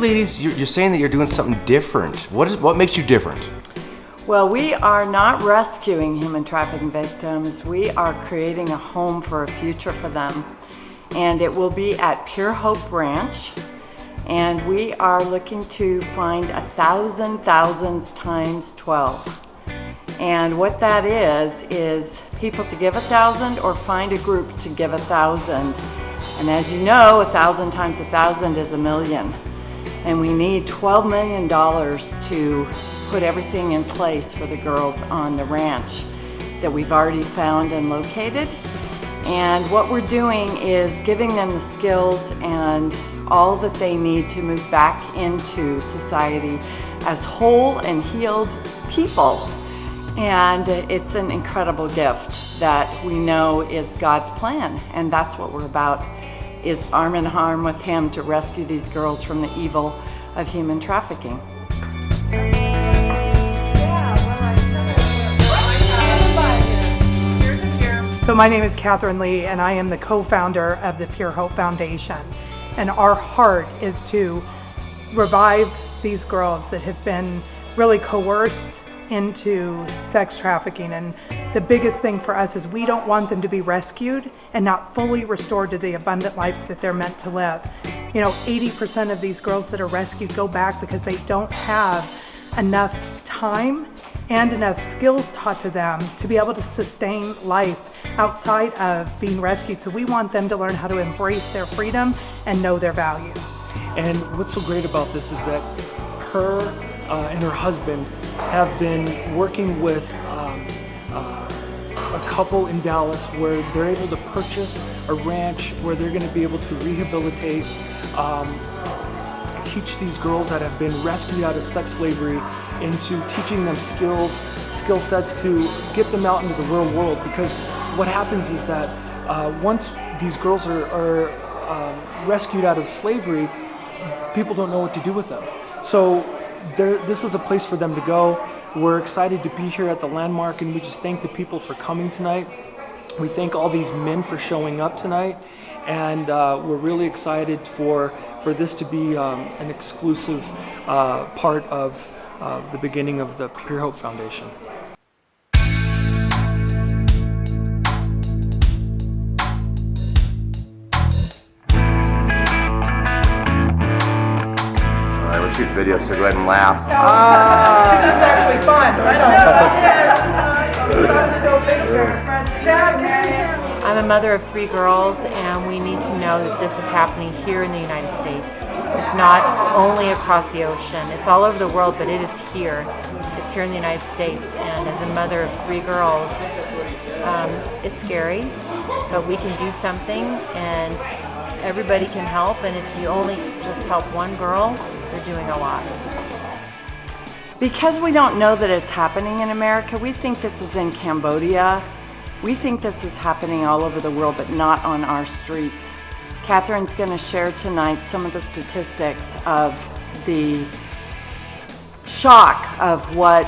ladies, you're saying that you're doing something different. What makes you different? Well, we are not rescuing human trafficking victims. We are creating a home for a future for them. And it will be at Pure Hope Ranch. And we are looking to find 1,000 thousands times 12. And what that is people to give 1,000 or find a group to give 1,000. And as you know, 1,000 times 1,000 is 1,000,000. And we need $12 million to put everything in place for the girls on the ranch that we've already found and located. And what we're doing is giving them the skills and all that they need to move back into society as whole and healed people. And it's an incredible gift that we know is God's plan, and that's what we're about, is arm in arm with Him to rescue these girls from the evil of human trafficking. So my name is Kathrine Lee, and I am the co-founder of the Pure Hope Foundation. And our heart is to revive these girls that have been really coerced into sex trafficking. And the biggest thing for us is we don't want them to be rescued and not fully restored to the abundant life that they're meant to live. 80% of these girls that are rescued go back because they don't have enough time and enough skills taught to them to be able to sustain life outside of being rescued. So we want them to learn how to embrace their freedom and know their value. And what's so great about this is that her and her husband have been working with a couple in Dallas where they're able to purchase a ranch where they're going to be able to rehabilitate, teach these girls that have been rescued out of sex slavery into teaching them skill sets to get them out into the real world. Because what happens is that once these girls are rescued out of slavery, people don't know what to do with them. So this is a place for them to go. We're excited to be here at the landmark, and we just thank the people for coming tonight. We thank all these men for showing up tonight, and we're really excited for this to be an exclusive part of the beginning of the Pure Hope Foundation. We're shooting video, so go ahead and laugh. This is actually fun. I'm a mother of 3 girls, and we need to know that this is happening here in the United States. It's not only across the ocean, it's all over the world, but it is here. It's here in the United States, and as a mother of 3 girls, it's scary, but we can do something, and everybody can help, and if you only just help one girl, you're doing a lot. Because we don't know that it's happening in America, we think this is in Cambodia. We think this is happening all over the world, but not on our streets. Kathrine's going to share tonight some of the statistics of the shock of what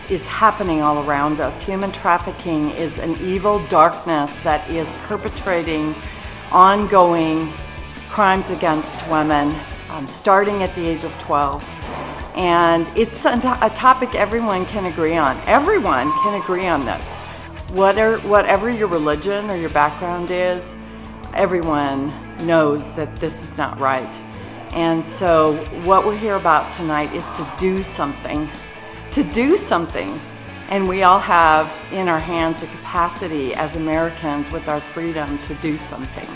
is happening all around us. Human trafficking is an evil darkness that is perpetrating ongoing crimes against women, starting at the age of 12. And it's a topic everyone can agree on. Everyone can agree on this. Whatever your religion or your background is, everyone knows that this is not right. And so what we're here about tonight is to do something. And we all have in our hands the capacity as Americans with our freedom to do something.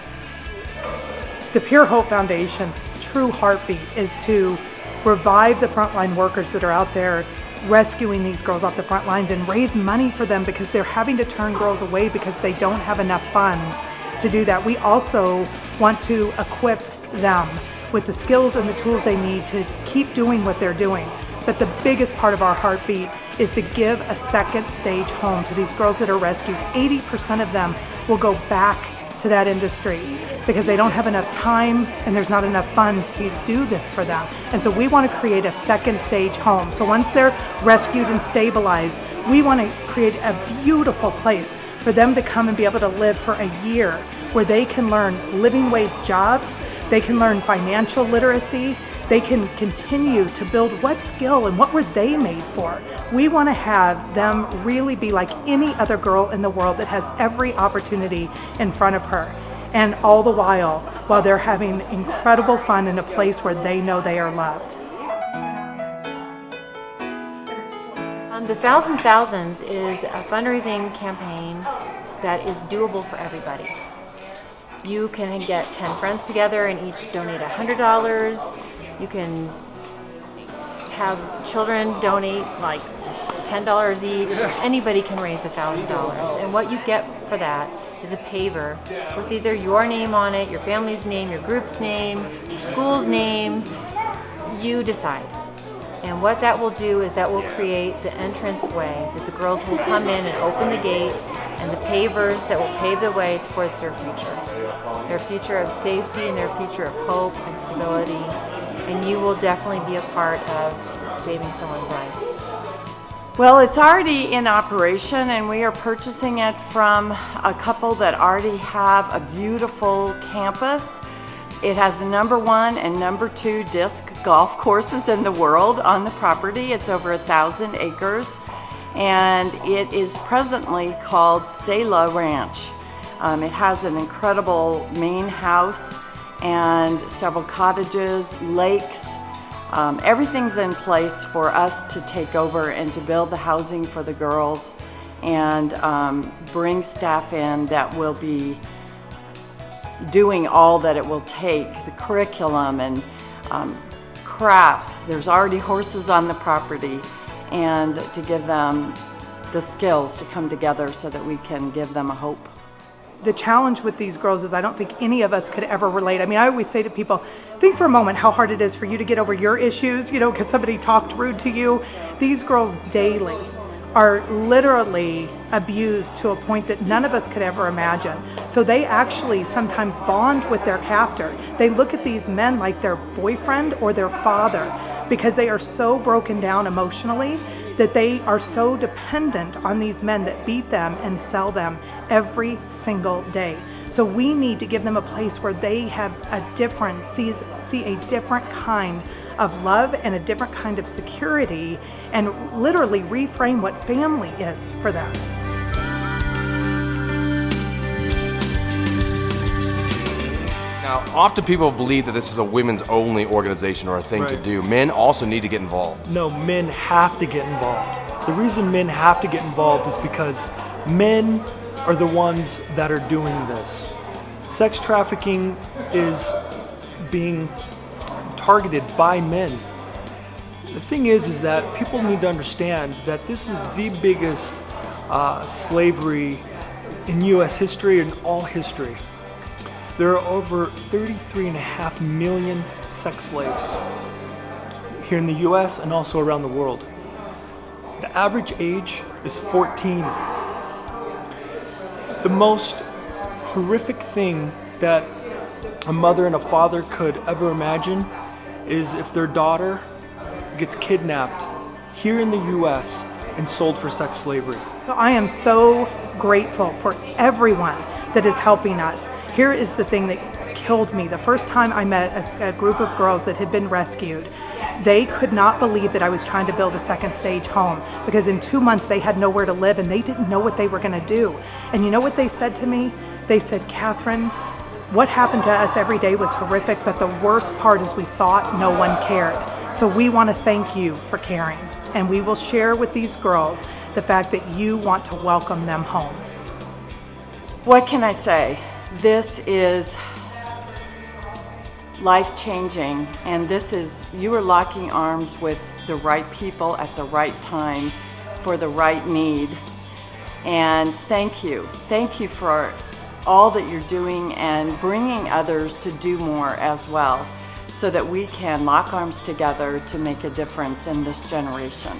The Pure Hope Foundation's true heartbeat is to revive the frontline workers that are out there rescuing these girls off the front lines and raise money for them, because they're having to turn girls away because they don't have enough funds to do that. We also want to equip them with the skills and the tools they need to keep doing what they're doing. But the biggest part of our heartbeat is to give a second stage home to these girls that are rescued. 80% of them will go back to that industry because they don't have enough time and there's not enough funds to do this for them. And so we want to create a second stage home. So once they're rescued and stabilized, we want to create a beautiful place for them to come and be able to live for a year, where they can learn living wage jobs, they can learn financial literacy, they can continue to build what skill and what were they made for. We want to have them really be like any other girl in the world that has every opportunity in front of her. And all the while they're having incredible fun in a place where they know they are loved. The Thousand Thousands is a fundraising campaign that is doable for everybody. You can get 10 friends together and each donate $100. You can have children donate like $10 each. Anybody can raise $1,000. And what you get for that is a paver with either your name on it, your family's name, your group's name, your school's name. You decide. And what that will do is that will create the entrance way that the girls will come in and open the gate, and the pavers that will pave the way towards their future of safety and their future of hope and stability. And you will definitely be a part of saving someone's life. Well, it's already in operation, and we are purchasing it from a couple that already have a beautiful campus. It has the #1 and #2 disc golf courses in the world on the property. It's over 1,000 acres, and it is presently called Saddleback Ranch. It has an incredible main house and several cottages, lakes. Everything's in place for us to take over and to build the housing for the girls and bring staff in that will be doing all that it will take, the curriculum and crafts. There's already horses on the property, and to give them the skills to come together so that we can give them a hope. The challenge with these girls is I don't think any of us could ever relate. I mean, I always say to people, think for a moment how hard it is for you to get over your issues, because somebody talked rude to you. These girls daily are literally abused to a point that none of us could ever imagine. So they actually sometimes bond with their captor. They look at these men like their boyfriend or their father because they are so broken down emotionally that they are so dependent on these men that beat them and sell them every single day. So we need to give them a place where they have a different, see a different kind of love and a different kind of security, and literally reframe what family is for them. Now, often people believe that this is a women's only organization or a thing to do. Men also need to get involved. No, men have to get involved. The reason men have to get involved is because men are the ones that are doing this. Sex trafficking is being targeted by men. The thing is that people need to understand that this is the biggest slavery in U.S. history and all history. There are over 33.5 million sex slaves here in the U.S. and also around the world. The average age is 14. The most horrific thing that a mother and a father could ever imagine is if their daughter gets kidnapped here in the U.S. and sold for sex slavery. So I am so grateful for everyone that is helping us. Here is the thing that killed me. The first time I met a group of girls that had been rescued, they could not believe that I was trying to build a second stage home, because in 2 months they had nowhere to live and they didn't know what they were going to do. And you know what they said to me? They said, Kathrine, what happened to us every day was horrific, but the worst part is we thought no one cared. So we want to thank you for caring, and we will share with these girls the fact that you want to welcome them home. What can I say? This is life-changing, and you are locking arms with the right people at the right time for the right need. And thank you for all that you're doing and bringing others to do more as well, so that we can lock arms together to make a difference in this generation.